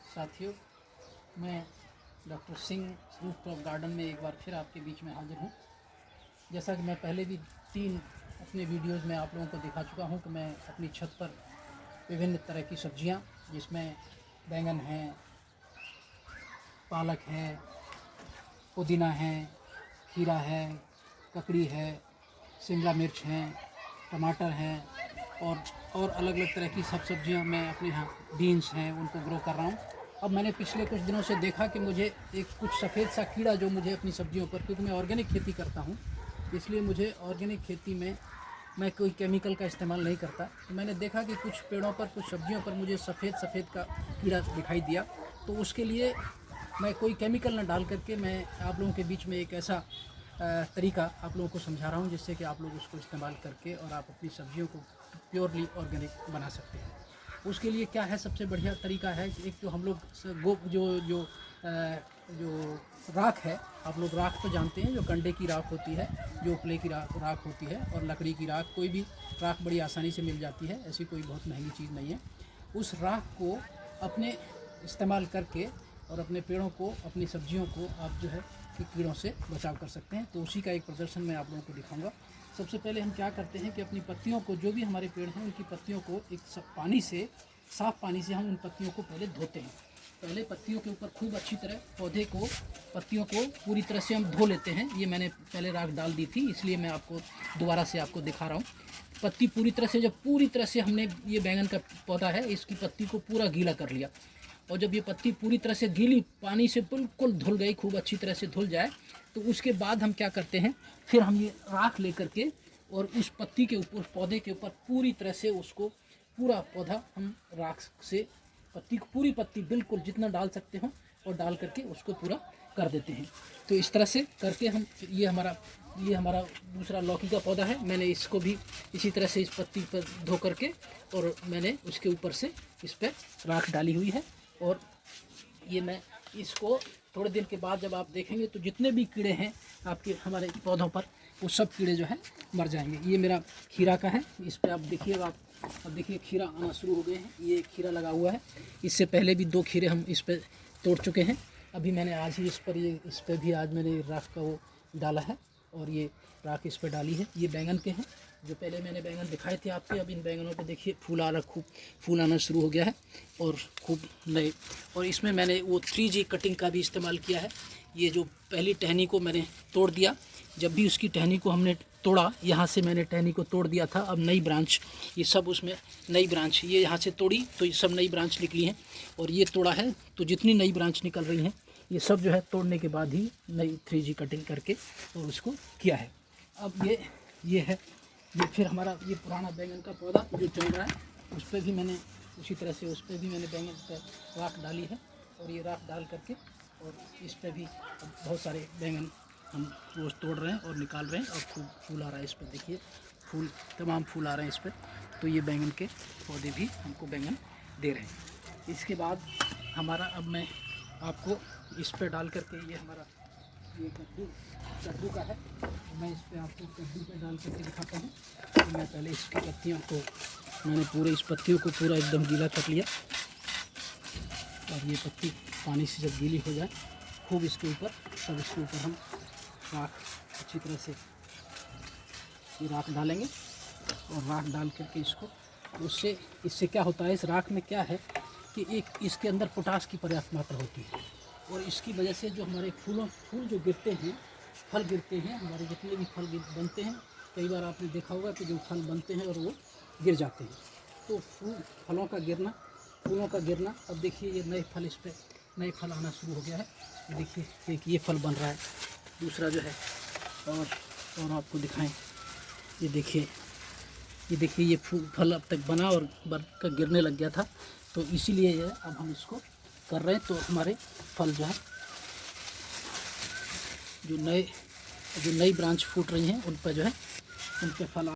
साथियों, मैं doctor Singh rooftop garden में एक बार फिर आपके बीच में हाजिर हूँ। जैसा कि मैं पहले भी 3 अपने वीडियोज़ में आप लोगों को दिखा चुका हूँ कि मैं अपनी छत पर विभिन्न तरह की सब्जियाँ, जिसमें बैंगन है, पालक है, पुदीना है, खीरा है, ककड़ी है, शिमला मिर्च है, टमाटर है और अलग अलग तरह की सब सब्जियां मैं अपने यहाँ, बीन्स हैं, उनको ग्रो कर रहा हूँ। अब मैंने पिछले कुछ दिनों से देखा कि मुझे एक कुछ सफ़ेद सा कीड़ा जो मुझे अपनी सब्जियों पर, क्योंकि मैं ऑर्गेनिक खेती करता हूँ, इसलिए मुझे ऑर्गेनिक खेती में मैं कोई केमिकल का इस्तेमाल नहीं करता। तो मैंने देखा कि कुछ पेड़ों पर, कुछ सब्जियों पर मुझे सफ़ेद का कीड़ा दिखाई दिया। तो उसके लिए मैं कोई केमिकल न डाल करके मैं आप लोगों के बीच में एक ऐसा तरीका आप लोगों को समझा रहा हूँ, जिससे कि आप लोग उसको इस्तेमाल करके और आप अपनी सब्जियों को प्योरली ऑर्गेनिक बना सकते हैं। उसके लिए क्या है, सबसे बढ़िया तरीका है कि एक तो हम लोग जो राख है, आप लोग राख तो जानते हैं, जो कंडे की राख होती है, जो उपले की राख होती है, और लकड़ी की राख, कोई भी राख बड़ी आसानी से मिल जाती है, ऐसी कोई बहुत महंगी चीज़ नहीं है। उस राख को अपने इस्तेमाल करके और अपने पेड़ों को, अपनी सब्जियों को आप जो है कि कीड़ों से बचाव कर सकते हैं। तो उसी का एक प्रदर्शन मैं आप लोगों को दिखाऊंगा। सबसे पहले हम क्या करते हैं कि अपनी पत्तियों को, जो भी हमारे पेड़ हैं उनकी पत्तियों को एक पानी से, साफ़ पानी से हम उन पत्तियों को पहले धोते हैं। पहले पत्तियों के ऊपर खूब अच्छी तरह पौधे को, पत्तियों को पूरी तरह से हम धो लेते हैं। ये मैंने पहले राख डाल दी थी, इसलिए मैं आपको दोबारा से आपको दिखा रहा हूँ। पत्ती पूरी तरह से, जब पूरी तरह से हमने, ये बैंगन का पौधा है, इसकी पत्ती को पूरा गीला कर लिया, और जब ये पत्ती पूरी तरह से गीली, पानी से बिल्कुल धुल गई, खूब अच्छी तरह से धुल जाए, तो उसके बाद हम क्या करते हैं, फिर हम ये राख ले करके और उस पत्ती के ऊपर, पौधे के ऊपर पूरी तरह से उसको, पूरा पौधा हम राख से पत्ती को, पूरी पत्ती बिल्कुल जितना डाल सकते हो और डाल करके उसको पूरा कर देते हैं। तो इस तरह से करके हम, ये हमारा दूसरा लौकी का पौधा है। मैंने इसको भी इसी तरह से इस पत्ती पर धो करके और मैंने उसके ऊपर से इस पर राख डाली हुई है। और ये मैं इसको थोड़े दिन के बाद जब आप देखेंगे तो जितने भी कीड़े हैं आपके हमारे पौधों पर, वो सब कीड़े जो हैं मर जाएंगे। ये मेरा खीरा का है, इस पर आप देखिएगा, आप अब देखिए खीरा आना शुरू हो गए हैं। ये खीरा लगा हुआ है, इससे पहले भी 2 खीरे हम इस पर तोड़ चुके हैं। अभी मैंने आज ही इस पर भी आज मैंने राख का वो डाला है, और ये राख इस पर डाली है। ये बैंगन के हैं, जो पहले मैंने बैंगन दिखाए थे आपके। अब इन बैंगनों पे देखिए फूल आ रहा, खूब फूल आना शुरू हो गया है, और खूब नए। और इसमें मैंने वो 3G कटिंग का भी इस्तेमाल किया है। ये जो पहली टहनी को मैंने तोड़ दिया, जब भी उसकी टहनी को हमने तोड़ा, यहाँ से मैंने टहनी को तोड़ दिया था, अब नई ब्रांच, ये सब उसमें नई ब्रांच, ये यहाँ से तोड़ी तो ये सब नई ब्रांच निकली हैं, और ये तोड़ा है तो जितनी नई ब्रांच निकल रही हैं, ये सब जो है तोड़ने के बाद ही नई 3G कटिंग करके और उसको किया है। अब ये है, ये फिर हमारा ये पुराना बैंगन का पौधा जो चल रहा है, उस पर भी मैंने उसी तरह से, उस पर भी मैंने बैंगन पर राख डाली है, और ये राख डाल करके और इस पर भी बहुत सारे बैंगन हम रोज़ तोड़ रहे हैं और निकाल रहे हैं, और खूब फूल आ रहा है इस पर। देखिए फूल, तमाम फूल आ रहे हैं इस पर। तो ये बैंगन के पौधे भी हमको बैंगन दे रहे हैं। इसके बाद हमारा, अब मैं आपको इस पर डाल करके, ये हमारा ये कद्दू का है, मैं इस पर आपको कद्दू पे डाल करके दिखाता हूँ। तो मैं पहले इसकी पत्तियों को, मैंने पूरे इस पत्तियों को पूरा एकदम गीला कर लिया, और ये पत्ती पानी से जब गीली हो जाए खूब इसके ऊपर, तब इसके ऊपर हम राख अच्छी तरह से ये राख डालेंगे, और राख डाल करके इसको, इससे क्या होता है, इस राख में क्या है कि एक इसके अंदर पोटास की पर्याप्त मात्रा होती है, और इसकी वजह से जो हमारे फूल जो गिरते हैं, फल गिरते हैं, हमारे जितने भी फल बनते हैं, कई बार आपने देखा होगा कि जो फल बनते हैं और वो गिर जाते हैं। तो फलों का गिरना, फूलों का गिरना, अब देखिए ये नए फल, इस पर नए फल आना शुरू हो गया है। देखिए एक ये फल बन रहा है, दूसरा जो है, और आपको दिखाएं, ये देखिए ये फल अब तक बना और बन कर गिरने लग गया था, तो इसीलिए ये अब हम इसको कर रहे हैं। तो हमारे फल जो है, जो नई ब्रांच फूट रही हैं, उन पर जो है, उन पर फल